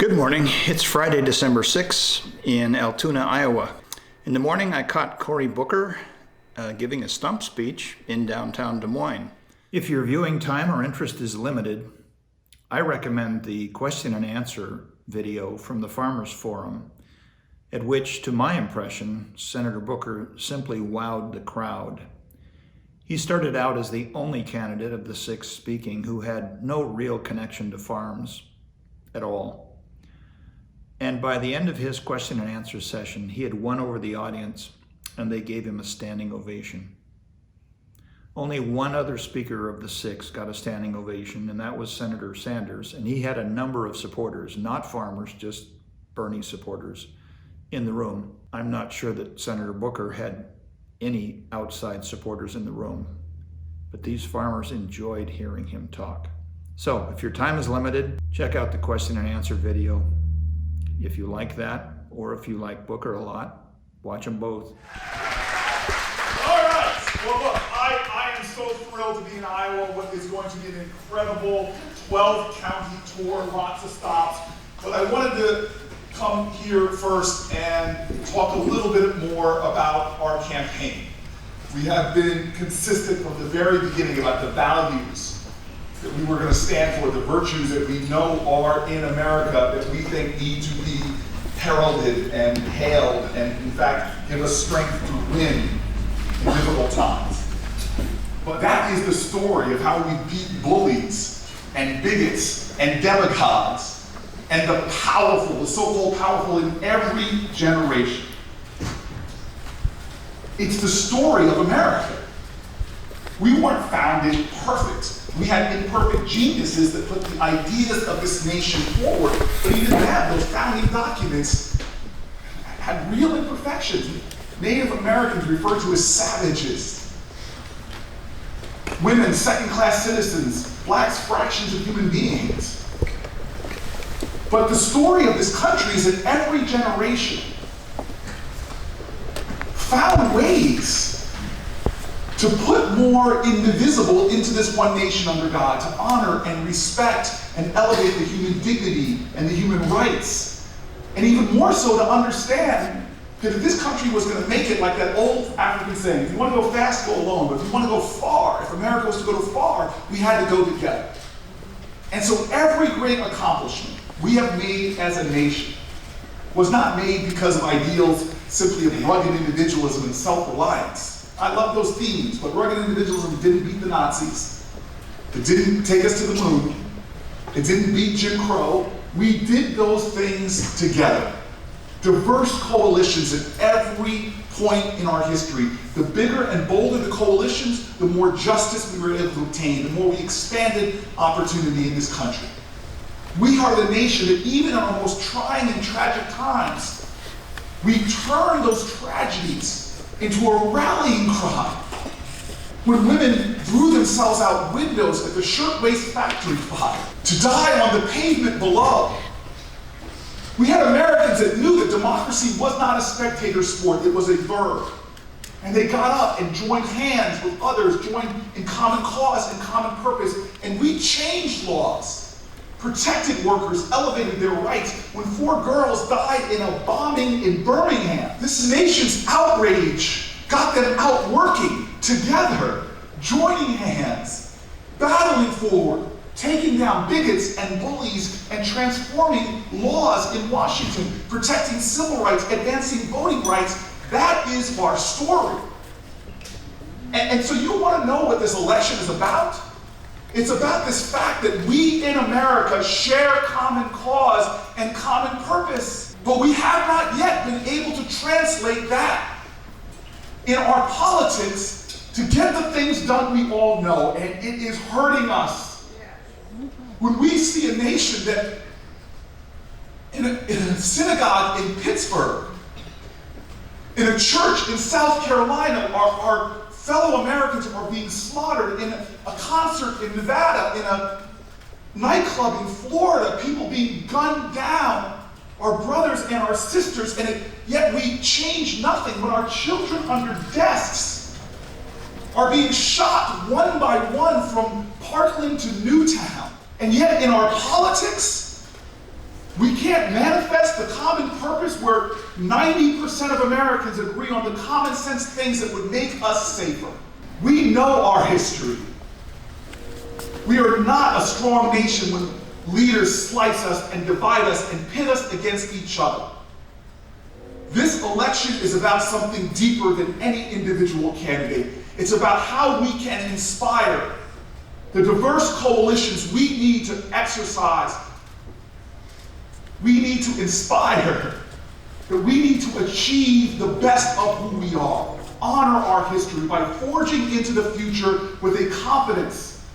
Good morning. It's Friday, December 6th in Altoona, Iowa. In the morning, I caught Cory Booker giving a stump speech in downtown Des Moines. If your viewing time or interest is limited, I recommend the question and answer video from the Farmers Forum, at which, to my impression, Senator Booker simply wowed the crowd. He started out as the only candidate of the six speaking who had no real connection to farms at all. And by the end of his question and answer session, he had won over the audience and they gave him a standing ovation. Only one other speaker of the six got a standing ovation, and that was Senator Sanders. And he had a number of supporters, not farmers, just Bernie supporters in the room. I'm not sure that Senator Booker had any outside supporters in the room, but these farmers enjoyed hearing him talk. So if your time is limited, check out the question and answer video. If you like that, or if you like Booker a lot, watch them both. All right. Well, look, I am so thrilled to be in Iowa. What is going to be an incredible 12-county tour, lots of stops. But I wanted to come here first and talk a little bit more about our campaign. We have been consistent from the very beginning about the values that we were going to stand for, the virtues that we know are in America that we think need to be heralded and hailed and, in fact, give us strength to win in difficult times. But that is the story of how we beat bullies and bigots and demagogues and the powerful, the so-called powerful in every generation. It's the story of America. We weren't founded perfect. We had imperfect geniuses that put the ideas of this nation forward, but even that, those founding documents had real imperfections. Native Americans referred to as savages. Women, second-class citizens. Blacks, fractions of human beings. But the story of this country is that every generation found ways to put more indivisible into this one nation under God, to honor and respect and elevate the human dignity and the human rights. And even more so to understand that if this country was going to make it, like that old African saying, if you want to go fast, go alone, but if you want to go far, if America was to go far, we had to go together. And so every great accomplishment we have made as a nation was not made because of ideals simply of rugged individualism and self-reliance. I love those themes, but rugged individualism didn't beat the Nazis. It didn't take us to the moon. It didn't beat Jim Crow. We did those things together. Diverse coalitions at every point in our history. The bigger and bolder the coalitions, the more justice we were able to obtain, the more we expanded opportunity in this country. We are the nation that even in our most trying and tragic times, we turn those tragedies into a rallying cry. When women threw themselves out windows at the shirtwaist factory fire to die on the pavement below. We had Americans that knew that democracy was not a spectator sport, it was a verb. And they got up and joined hands with others, joined in common cause and common purpose, and we changed laws. Protected workers, elevated their rights when 4 girls died in a bombing in Birmingham. This nation's outrage got them out working together, joining hands, battling forward, taking down bigots and bullies and transforming laws in Washington, protecting civil rights, advancing voting rights. That is our story. And so you want to know what this election is about? It's about this fact that we in America share common cause and common purpose, but we have not yet been able to translate that in our politics to get the things done we all know, and it is hurting us. When we see a nation that, in a synagogue in Pittsburgh, in a church in South Carolina, our fellow Americans are being slaughtered, in a concert in Nevada, in a nightclub in Florida, people being gunned down, our brothers and our sisters, and yet we change nothing when our children under desks are being shot one by one from Parkland to Newtown. And yet in our politics, We can't manifest the common purpose where 90% of Americans agree on the common sense things that would make us safer. We know our history. We are not a strong nation when leaders slice us and divide us and pit us against each other. This election is about something deeper than any individual candidate. It's about how we can inspire the diverse coalitions we need to exercise. We need to inspire, that we need to achieve the best of who we are, honor our history by forging into the future with a confidence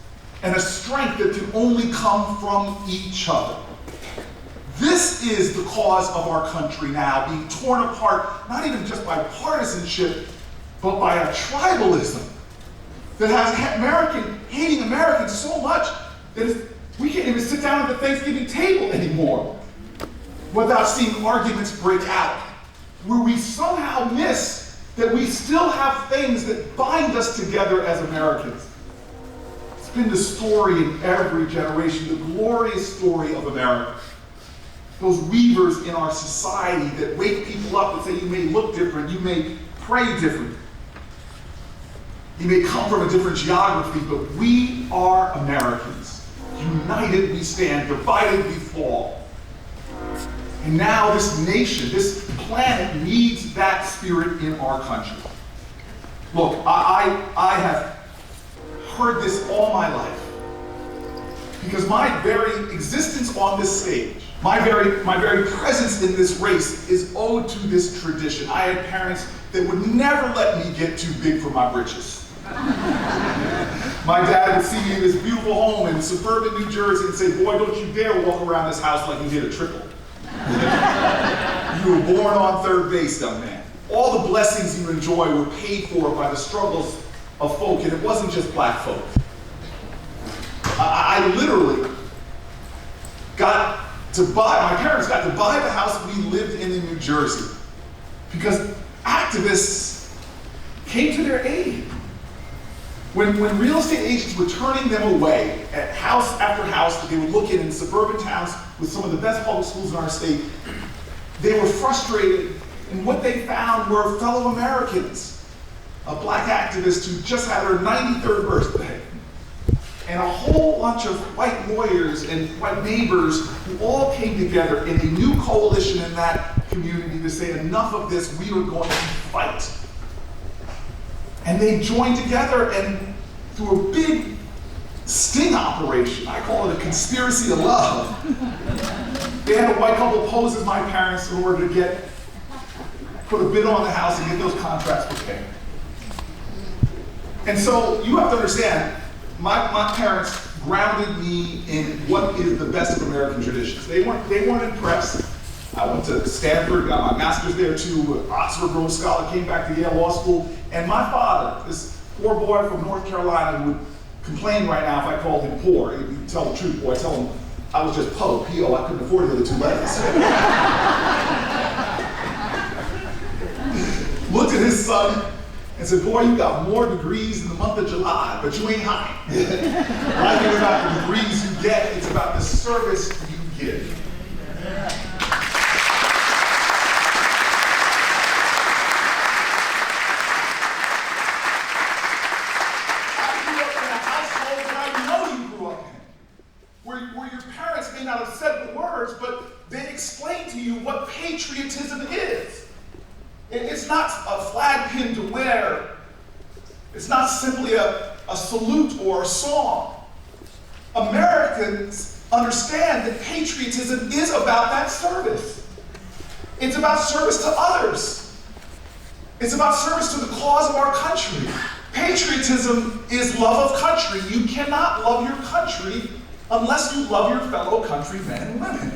and a strength that can only come from each other. This is the cause of our country now, being torn apart, not even just by partisanship, but by a tribalism that has hating Americans so much that we can't even sit down at the Thanksgiving table anymore without seeing arguments break out, where we somehow miss that we still have things that bind us together as Americans. It's been the story in every generation, the glorious story of America. Those weavers in our society that wake people up and say, you may look different, you may pray different, you may come from a different geography, but we are Americans. United we stand, divided we fall. And now this nation, this planet needs that spirit in our country. Look, I have heard this all my life, because my very existence on this stage, my very presence in this race is owed to this tradition. I had parents that would never let me get too big for my britches. My dad would see me in this beautiful home in suburban New Jersey and say, boy, don't you dare walk around this house like you did a triple. You were born on third base, young man. All the blessings you enjoy were paid for by the struggles of folk, and it wasn't just black folk. I literally my parents got to buy the house we lived in New Jersey because activists came to their aid. When real estate agents were turning them away at house after house that they would look in suburban towns with some of the best public schools in our state, they were frustrated, and what they found were fellow Americans, a black activist who just had her 93rd birthday, and a whole bunch of white lawyers and white neighbors who all came together in a new coalition in that community to say, enough of this, we are going to fight. And they joined together, and through a big sting operation, I call it a conspiracy of love, they had a white couple pose as my parents in order to put a bid on the house and get those contracts prepared. And so you have to understand, my parents grounded me in what is the best of American traditions. They weren't impressed. I went to Stanford, got my master's there too, Oxford Rhodes Scholar, came back to Yale Law School, and my father, this poor boy from North Carolina who would complain right now if I called him poor. He'd tell the truth, boy, tell him I was just Po, P-O, I couldn't afford the other two letters. Looked at his son and said, boy, you got more degrees in the month of July, but you ain't high. Right here about the degrees you get, it's about the service you give. Where your parents may not have said the words, but they explain to you what patriotism is. It's not a flag pin to wear. It's not simply a salute or a song. Americans understand that patriotism is about that service. It's about service to others. It's about service to the cause of our country. Patriotism is love of country. You cannot love your country unless you love your fellow countrymen and women.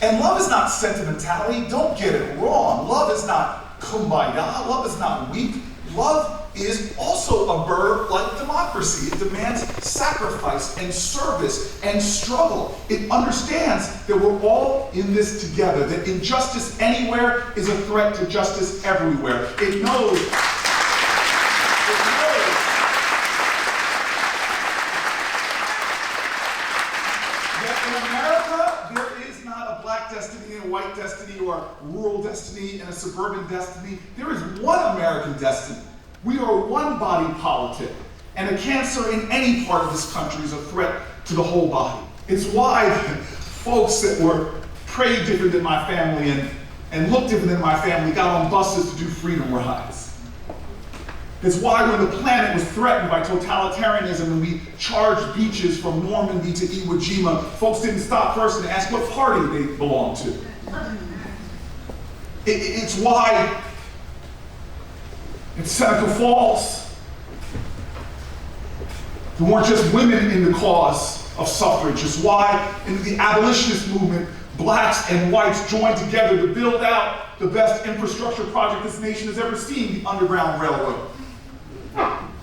And love is not sentimentality. Don't get it wrong. Love is not kumbaya. Love is not weak. Love is also a verb like democracy. It demands sacrifice and service and struggle. It understands that we're all in this together, that injustice anywhere is a threat to justice everywhere. It knows that in America, there is destiny and a white destiny, or a rural destiny and a suburban destiny. There is one American destiny. We are one body politic. And a cancer in any part of this country is a threat to the whole body. It's why folks that were prayed different than my family and looked different than my family got on buses to do freedom rides. It's why when the planet was threatened by totalitarianism and we charged beaches from Normandy to Iwo Jima, folks didn't stop first and ask what party they belonged to. It's why in Seneca Falls, there weren't just women in the cause of suffrage. It's why in the abolitionist movement, blacks and whites joined together to build out the best infrastructure project this nation has ever seen, the Underground Railroad.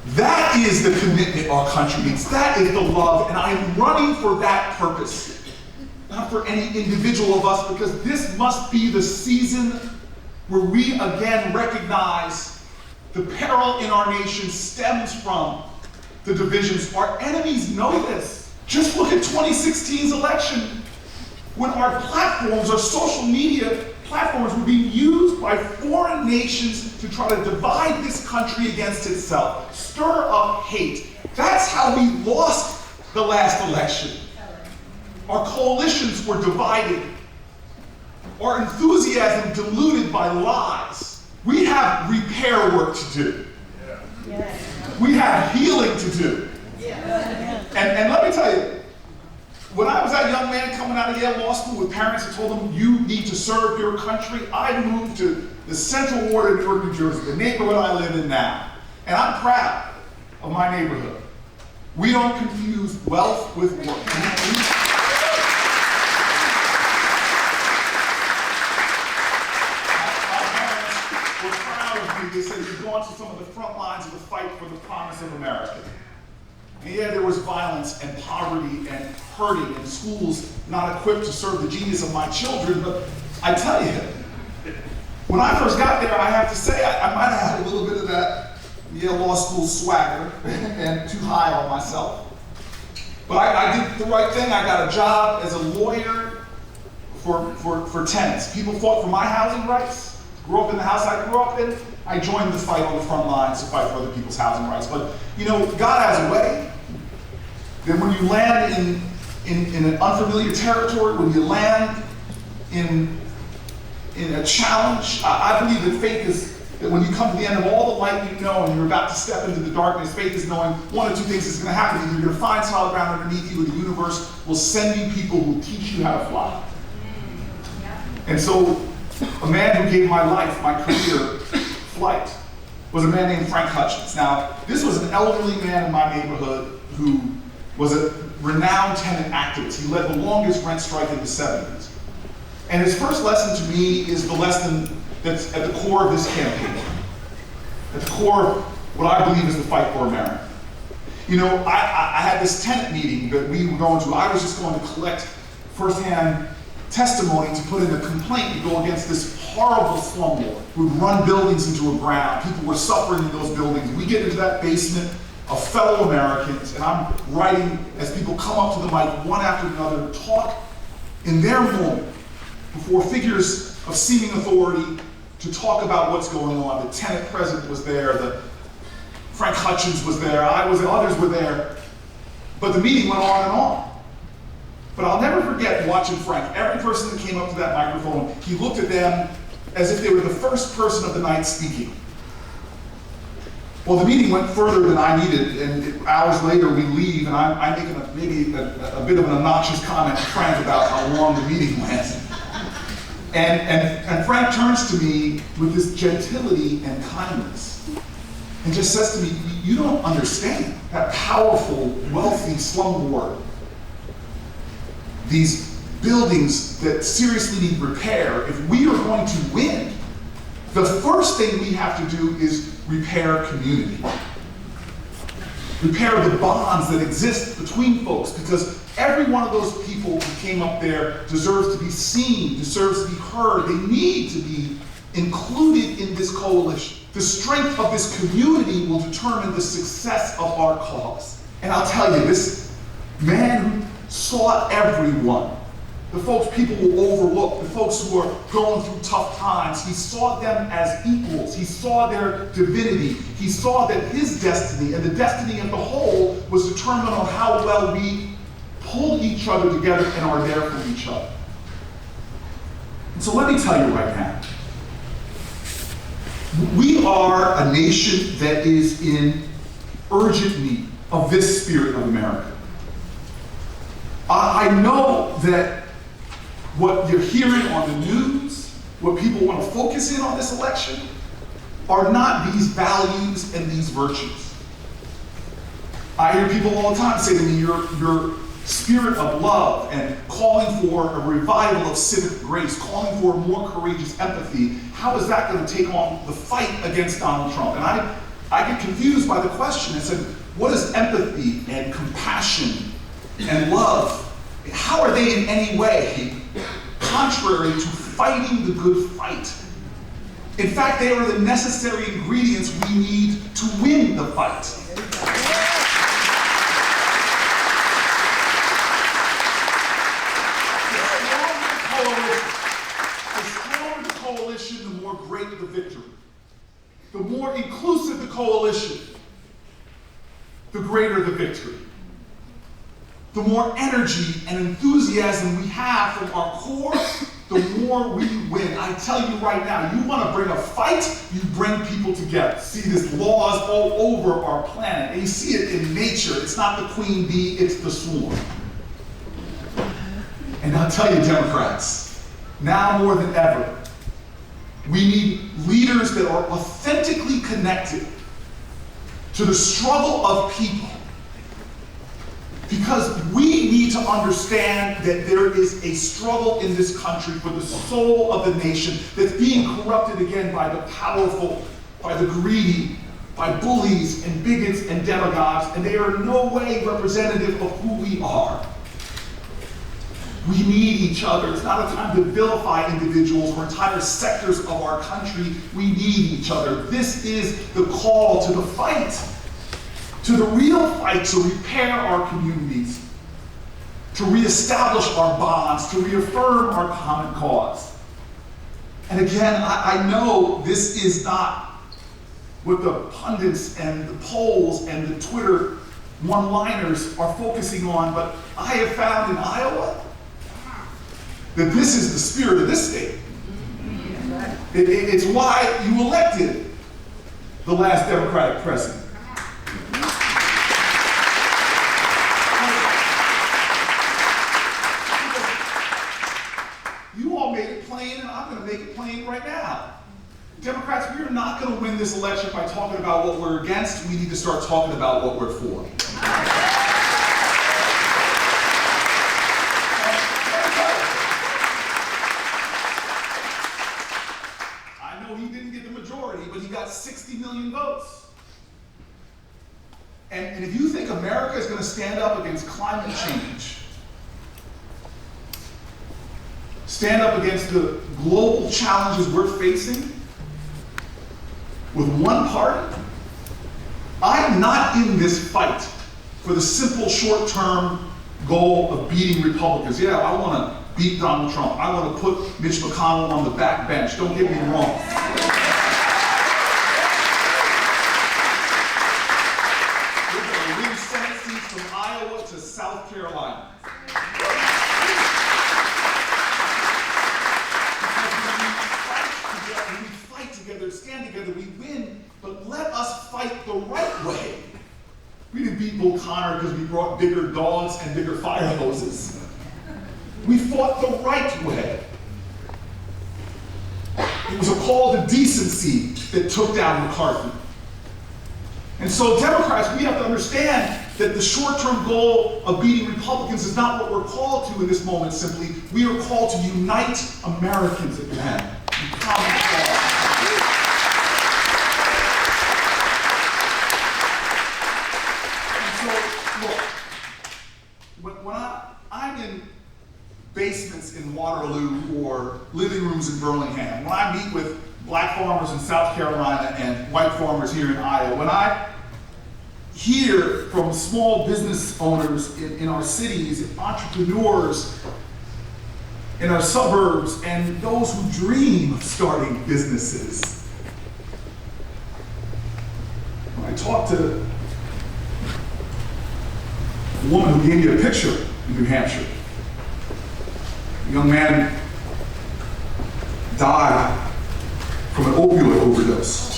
That is the commitment our country needs. That is the love, and I am running for that purpose. Not for any individual of us, because this must be the season where we again recognize the peril in our nation stems from the divisions. Our enemies know this. Just look at 2016's election, when our platforms, our social media platforms, were being used by foreign nations to try to divide this country against itself, stir up hate. That's how we lost the last election. Our coalitions were divided, our enthusiasm diluted by lies. We have repair work to do. We have healing to do. And let me tell you, when I was that young man coming out of Yale Law School with parents who told them, you need to serve your country, I moved to the Central Ward of Newark, New Jersey, the neighborhood I live in now. And I'm proud of my neighborhood. We don't confuse wealth with work. My parents were proud of me. They said, you've gone to some of the front lines of the fight for the promise of America. And yeah, there was violence and poverty and hurting and schools not equipped to serve the genius of my children, but I tell you, when I first got there, I have to say, I might have had a little bit of that Yale Law School swagger and too high on myself. But I did the right thing. I got a job as a lawyer for tenants. People fought for my housing rights. Grew up in the house I grew up in. I joined the fight on the front lines to fight for other people's housing rights. But you know, God has a way. Then when you land in an unfamiliar territory, when you land in a challenge, I believe that faith is that when you come to the end of all the light you know and you're about to step into the darkness, faith is knowing one or two things is going to happen. Either you're going to find solid ground underneath you, or the universe will send you people who teach you how to fly. And so, a man who gave my life, my career, flight, was a man named Frank Hutchins. Now, this was an elderly man in my neighborhood who was a renowned tenant activist. He led the longest rent strike in the 70s. And his first lesson to me is the lesson that's at the core of this campaign. At the core of what I believe is the fight for America. You know, I had this tenant meeting that we were going to. I was just going to collect firsthand testimony to put in a complaint to go against this horrible slumlord who would run buildings into a ground. People were suffering in those buildings. We get into that basement of fellow Americans, and I'm writing as people come up to the mic one after another, talk in their moment before figures of seeming authority to talk about what's going on. The tenant president was there, the Frank Hutchins was there, I was, others were there. But the meeting went on and on. But I'll never forget watching Frank. Every person that came up to that microphone, he looked at them as if they were the first person of the night speaking. Well, the meeting went further than I needed, and hours later we leave, and I'm making maybe a bit of an obnoxious comment to Frank about how long the meeting went. And Frank turns to me with this gentility and kindness and just says to me, you don't understand that powerful, wealthy slumlord, these buildings that seriously need repair, if we are going to win, the first thing we have to do is repair community. Repair the bonds that exist between folks, because every one of those people who came up there deserves to be seen, deserves to be heard. They need to be included in this coalition. The strength of this community will determine the success of our cause. And I'll tell you, this man who saw everyone the folks people will overlook, the folks who are going through tough times. He saw them as equals. He saw their divinity. He saw that his destiny and the destiny of the whole was determined on how well we pull each other together and are there for each other. And so let me tell you right now, we are a nation that is in urgent need of this spirit of America. I know that what you're hearing on the news, what people want to focus in on this election, are not these values and these virtues. I hear people all the time say to me, your spirit of love and calling for a revival of civic grace, calling for more courageous empathy, how is that going to take on the fight against Donald Trump? And I get confused by the question and said, what is empathy and compassion and love? How are they in any way contrary to fighting the good fight? In fact, they are the necessary ingredients we need to win the fight. The stronger the coalition, the more great the victory. The more inclusive the coalition, the greater the victory. The more energy and enthusiasm we have from our core, the more we win. I tell you right now, you want to bring a fight, you bring people together. See, there's laws all over our planet, and you see it in nature. It's not the queen bee, it's the swarm. And I'll tell you, Democrats, now more than ever, we need leaders that are authentically connected to the struggle of people. Because we need to understand that there is a struggle in this country for the soul of the nation that's being corrupted again by the powerful, by the greedy, by bullies and bigots and demagogues, and they are in no way representative of who we are. We need each other. It's not a time to vilify individuals or entire sectors of our country. We need each other. This is the call to the fight. To the real fight to repair our communities, to reestablish our bonds, to reaffirm our common cause. And again, I know this is not what the pundits and the polls and the Twitter one-liners are focusing on, but I have found in Iowa that this is the spirit of this state. It's why you elected the last Democratic president. And I'm going to make it plain right now. Democrats, we are not going to win this election by talking about what we're against. We need to start talking about what we're for. I know he didn't get the majority, but he got 60 million votes. And if you think America is going to stand up against climate change, stand up against the global challenges we're facing with one party, I'm not in this fight for the simple short-term goal of beating Republicans. Yeah, I want to beat Donald Trump. I want to put Mitch McConnell on the back bench. Don't get me wrong. We're going to win Senate seats from Iowa to South Carolina. Stand together, we win, but let us fight the right way. We didn't beat Bull Connor because we brought bigger dogs and bigger fire hoses. We fought the right way. It was a call to decency that took down McCarthy. And so Democrats, we have to understand that the short-term goal of beating Republicans is not what we're called to in this moment simply. We are called to unite Americans again in common cause. When I'm in basements in Waterloo or living rooms in Burlingame, when I meet with black farmers in South Carolina and white farmers here in Iowa, when I hear from small business owners in our cities, entrepreneurs, in our suburbs and those who dream of starting businesses. When I talked to a woman who gave me a picture in New Hampshire, a young man died from an opioid overdose.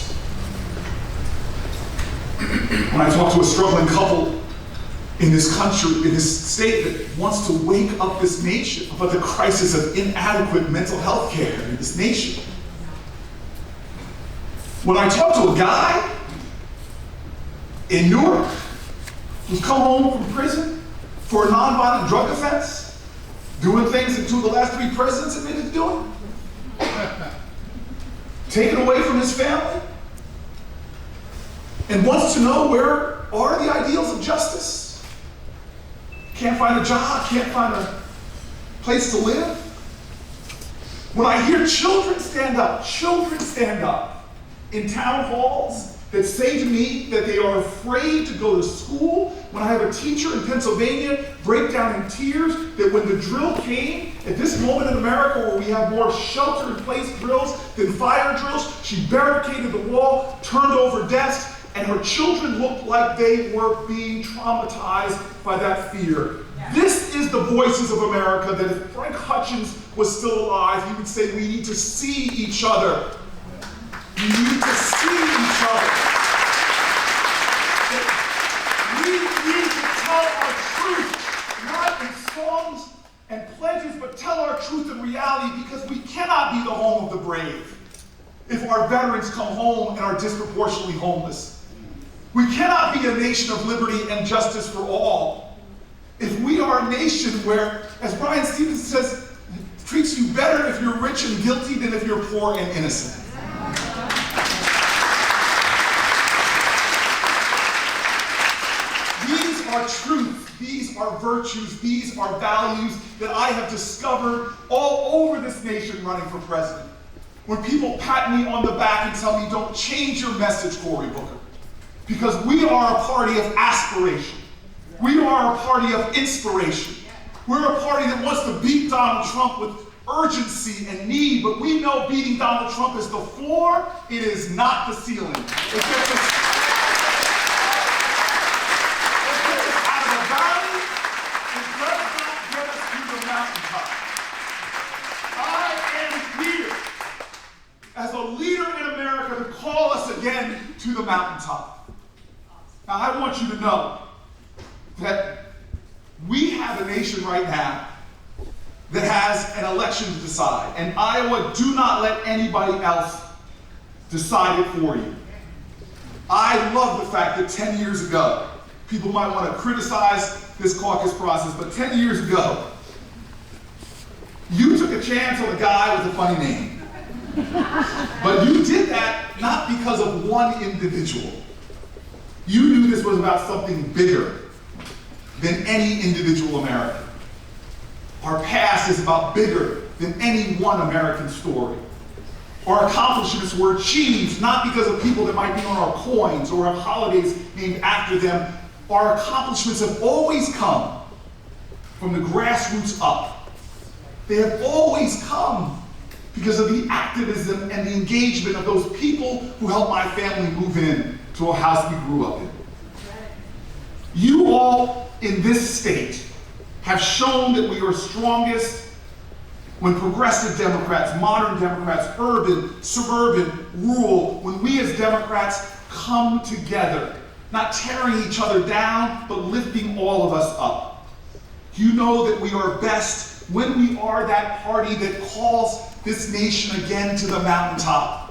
When I talked to a struggling couple in this country, in this state that wants to wake up this nation about the crisis of inadequate mental health care in this nation. When I talk to a guy in Newark who's come home from prison for a nonviolent drug offense, doing things that two of the last 3 presidents admitted to doing, taken away from his family, and wants to know where are the ideals of justice. Can't find a job, can't find a place to live. When I hear children stand up in town halls that say to me that they are afraid to go to school, when I have a teacher in Pennsylvania break down in tears that when the drill came, at this moment in America where we have more shelter-in-place drills than fire drills, she barricaded the wall, turned over desks, and her children looked like they were being traumatized by that fear. Yeah. This is the voices of America that if Frank Hutchins was still alive, he would say we need to see each other. We need to see each other. We need to tell our truth, not in songs and pledges, but tell our truth in reality, because we cannot be the home of the brave if our veterans come home and are disproportionately homeless. We cannot be a nation of liberty and justice for all if we are a nation where, as Brian Stevens says, treats you better if you're rich and guilty than if you're poor and innocent. These are truths, these are virtues, these are values that I have discovered all over this nation running for president. When people pat me on the back and tell me, don't change your message, Cory Booker. Because we are a party of aspiration. We are a party of inspiration. We're a party that wants to beat Donald Trump with urgency and need, but we know beating Donald Trump is the floor, it is not the ceiling. It gets us out of the valley, it does not get us to the mountaintop. I am here as a leader in America to call us again to the mountaintop. Now, I want you to know that we have a nation right now that has an election to decide. And Iowa, do not let anybody else decide it for you. I love the fact that 10 years ago, people might want to criticize this caucus process, but 10 years ago, you took a chance on a guy with a funny name. But you did that not because of one individual. You knew this was about something bigger than any individual American. Our past is about bigger than any one American story. Our accomplishments were achieved not because of people that might be on our coins or have holidays named after them. Our accomplishments have always come from the grassroots up. They have always come because of the activism and the engagement of those people who helped my family move in to a house we grew up in. You all in this state have shown that we are strongest when progressive Democrats, modern Democrats, urban, suburban, rural, when we as Democrats come together, not tearing each other down, but lifting all of us up. You know that we are best when we are that party that calls this nation again to the mountaintop.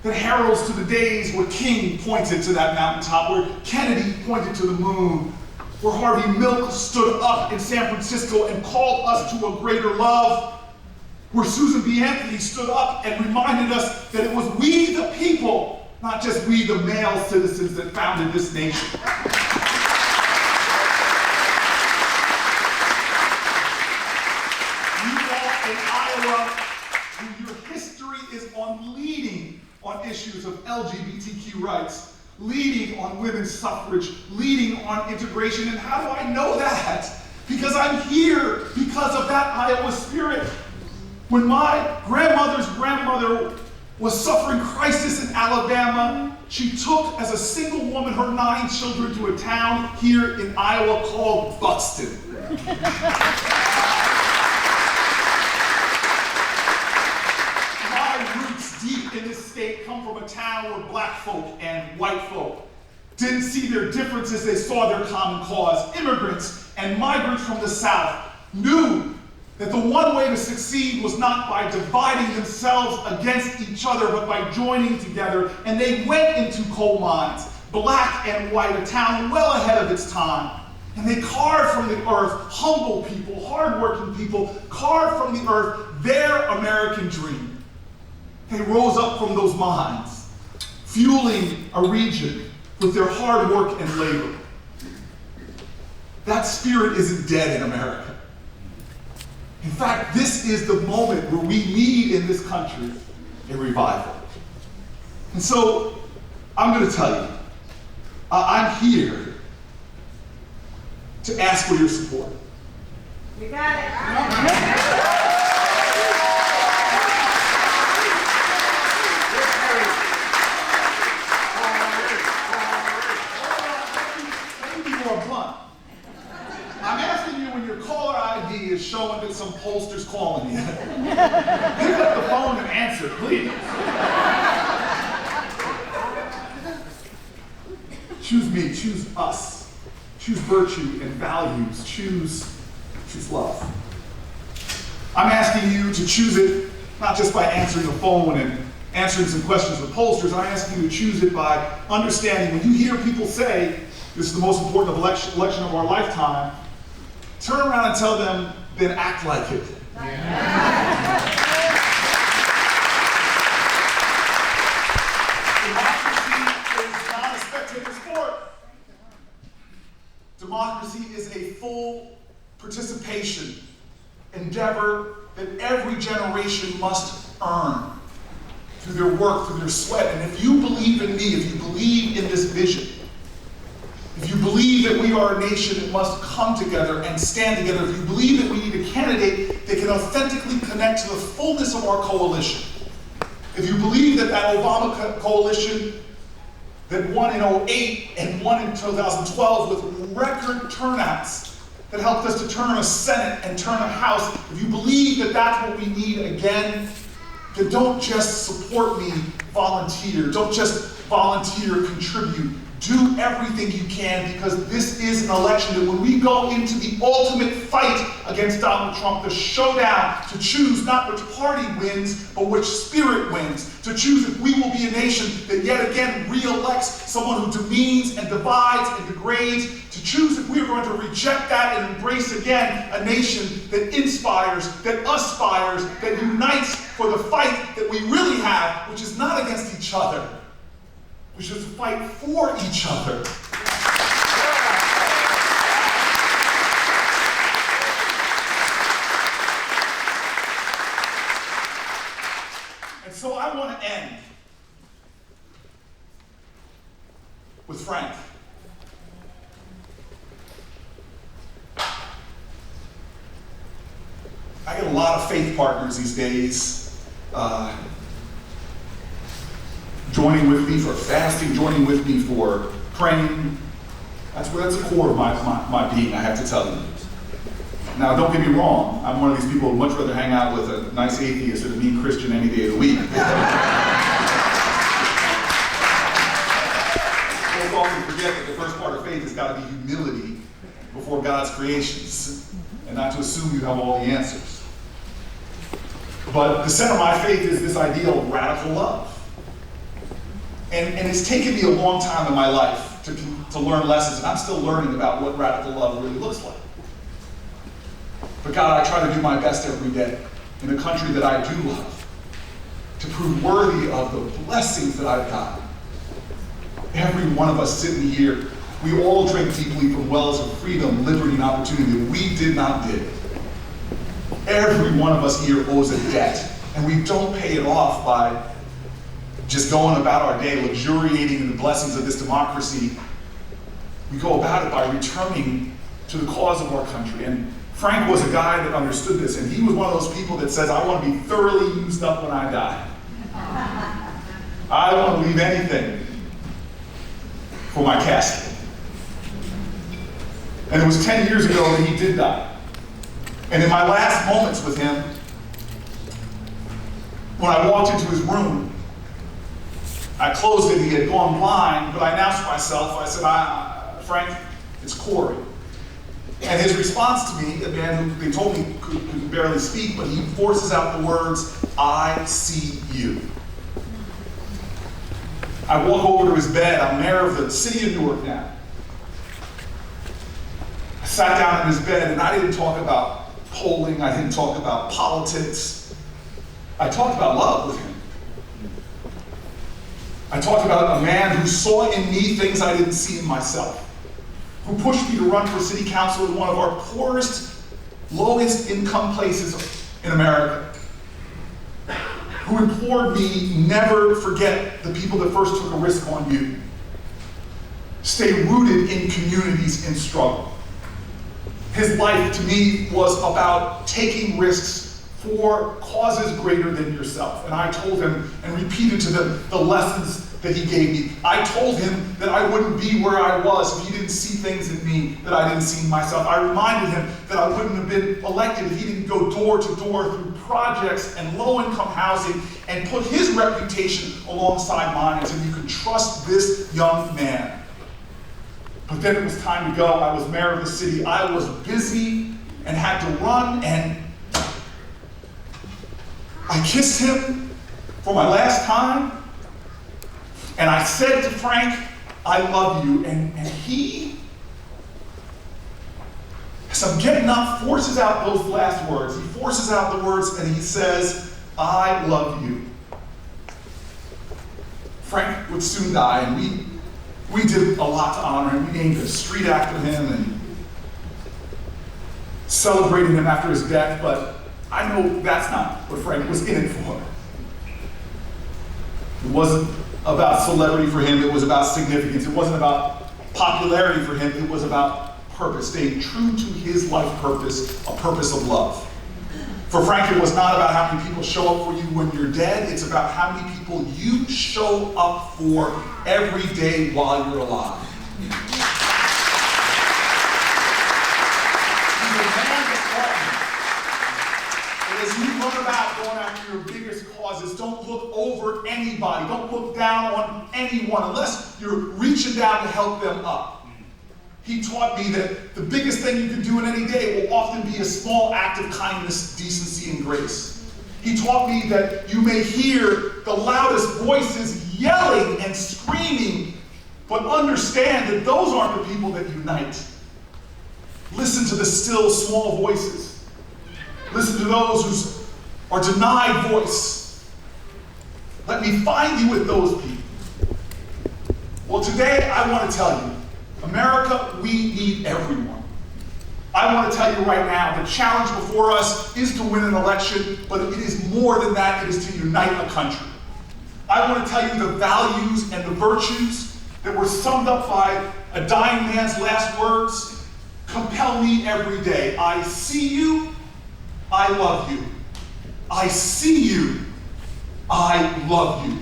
That heralds to the days where King pointed to that mountaintop, where Kennedy pointed to the moon, where Harvey Milk stood up in San Francisco and called us to a greater love, where Susan B. Anthony stood up and reminded us that it was we the people, not just we the male citizens, that founded this nation. You all in Iowa, your history is on leading on issues of LGBTQ rights, leading on women's suffrage, leading on integration. And how do I know that? Because I'm here because of that Iowa spirit. When my grandmother's grandmother was suffering crisis in Alabama, she took as a single woman her 9 children to a town here in Iowa called Buxton. My roots deep in this state come from a town where black folk and white folk didn't see their differences, they saw their common cause. Immigrants and migrants from the South knew that the one way to succeed was not by dividing themselves against each other, but by joining together. And they went into coal mines, black and white, a town well ahead of its time. And they carved from the earth humble people, hardworking people, carved from the earth their American dream. They rose up from those mines, fueling a region with their hard work and labor. That spirit isn't dead in America. In fact, this is the moment where we need in this country a revival. And so, I'm going to tell you, I'm here to ask for your support. We got it. I'm asking you when your caller ID is showing that some pollster's calling you. Pick up the phone and answer, please. Choose me, choose us. Choose virtue and values. Choose love. I'm asking you to choose it not just by answering the phone and answering some questions with pollsters. I'm asking you to choose it by understanding when you hear people say, this is the most important election of our lifetime, turn around and tell them, then act like it. Democracy is not a spectator sport. Democracy is a full participation endeavor that every generation must earn through their work, through their sweat. And if you believe in me, if you believe in this vision, if you believe that we are a nation that must come together and stand together, if you believe that we need a candidate that can authentically connect to the fullness of our coalition, if you believe that that Obama coalition that won in 2008 and won in 2012 with record turnouts that helped us to turn a Senate and turn a House, if you believe that that's what we need again, then don't just support me, volunteer. Don't just volunteer, contribute. Do everything you can, because this is an election that when we go into the ultimate fight against Donald Trump, the showdown to choose not which party wins, but which spirit wins, to choose if we will be a nation that yet again re-elects someone who demeans and divides and degrades, to choose if we are going to reject that and embrace again a nation that inspires, that aspires, that unites for the fight that we really have, which is not against each other. We should fight for each other. And so I want to end with Frank. I get a lot of faith partners these days. Joining with me for fasting, joining with me for praying. That's the core of my being, I have to tell you. Now, don't get me wrong. I'm one of these people who would much rather hang out with a nice atheist than a mean Christian any day of the week. Folks often forget that the first part of faith has got to be humility before God's creations, and not to assume you have all the answers. But the center of my faith is this ideal of radical love. And it's taken me a long time in my life to learn lessons, and I'm still learning about what radical love really looks like. But God, I try to do my best every day in a country that I do love to prove worthy of the blessings that I've got. Every one of us sitting here, we all drink deeply from wells of freedom, liberty, and opportunity that we did not dig. Every one of us here owes a debt, and we don't pay it off by just going about our day luxuriating in the blessings of this democracy. We go about it by returning to the cause of our country. And Frank was a guy that understood this, and he was one of those people that says, I want to be thoroughly used up when I die. I don't want to leave anything for my casket. And it was 10 years ago that he did die. And in my last moments with him, when I walked into his room, I closed it. He had gone blind, but I announced myself. I said, Frank, it's Corey. And his response to me, a man who they told me could barely speak, but he forces out the words, I see you. I walk over to his bed. I'm mayor of the city of Newark now. I sat down in his bed, and I didn't talk about polling. I didn't talk about politics. I talked about love with him. I talked about a man who saw in me things I didn't see in myself, who pushed me to run for city council in one of our poorest, lowest income places in America, who implored me never forget the people that first took a risk on you. Stay rooted in communities in struggle. His life to me was about taking risks for causes greater than yourself. And I told him and repeated to them the lessons that he gave me. I told him that I wouldn't be where I was if he didn't see things in me that I didn't see in myself. I reminded him that I wouldn't have been elected if he didn't go door to door through projects and low-income housing and put his reputation alongside mine and said, you can trust this young man. But then it was time to go. I was mayor of the city. I was busy and had to run, and I kissed him for my last time. And I said to Frank, I love you. And he, as I'm getting up, forces out those last words. He forces out the words and he says, I love you. Frank would soon die, and we did a lot to honor him. We named a street after him and celebrated him after his death, but I know that's not what Frank was in it for. It wasn't about celebrity for him, it was about significance. It wasn't about popularity for him, it was about purpose, staying true to his life purpose, a purpose of love. For Frank, it was not about how many people show up for you when you're dead, it's about how many people you show up for every day while you're alive. As you run about going after your biggest causes, don't look over anybody. Don't look down on anyone unless you're reaching down to help them up. He taught me that the biggest thing you can do in any day will often be a small act of kindness, decency, and grace. He taught me that you may hear the loudest voices yelling and screaming, but understand that those aren't the people that unite. Listen to the still, small voices. Listen to those who are denied voice. Let me find you with those people. Well, today I want to tell you, America, we need everyone. I want to tell you right now, the challenge before us is to win an election, but it is more than that. It is to unite a country. I want to tell you the values and the virtues that were summed up by a dying man's last words compel me every day. I see you. I love you. I see you. I love you.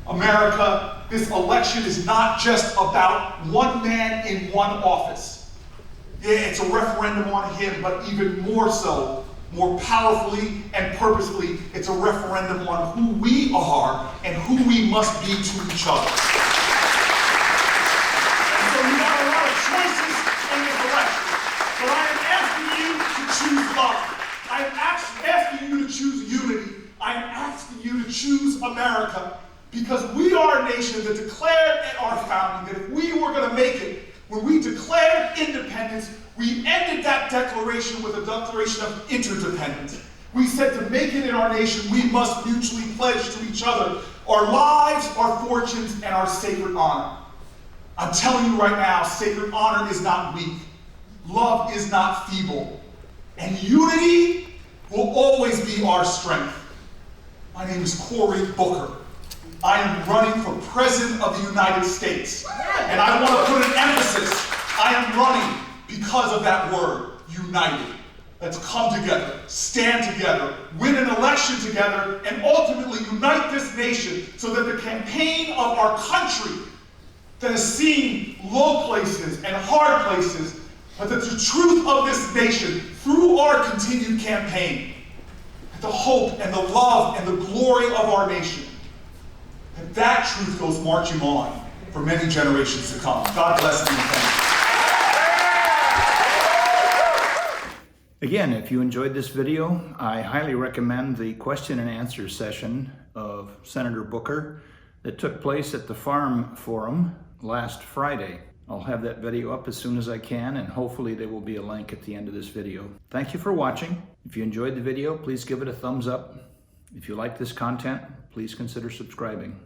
America, this election is not just about one man in one office. Yeah, it's a referendum on him, but even more so, more powerfully and purposefully, it's a referendum on who we are and who we must be to each other. And so we have a lot of choices in this election, but I am asking you to choose love. I'm asking you to choose unity. I'm asking you to choose America, because we are a nation that declared at our founding that if we were going to make it, when we declared independence, we ended that declaration with a declaration of interdependence. We said to make it in our nation, we must mutually pledge to each other our lives, our fortunes, and our sacred honor. I'm telling you right now, sacred honor is not weak. Love is not feeble. And unity will always be our strength. My name is Cory Booker. I am running for President of the United States. And I want to put an emphasis. I am running because of that word. united. Let's come together, stand together, win an election together, and ultimately unite this nation so that the campaign of our country that has seen low places and hard places, but that the truth of this nation through our continued campaign, that the hope and the love and the glory of our nation, that truth goes marching on for many generations to come. God bless you and thank you. Again, if you enjoyed this video, I highly recommend the question and answer session of Senator Booker that took place at the Farm Forum last Friday. I'll have that video up as soon as I can, and hopefully there will be a link at the end of this video. Thank you for watching. If you enjoyed the video, please give it a thumbs up. If you like this content, please consider subscribing.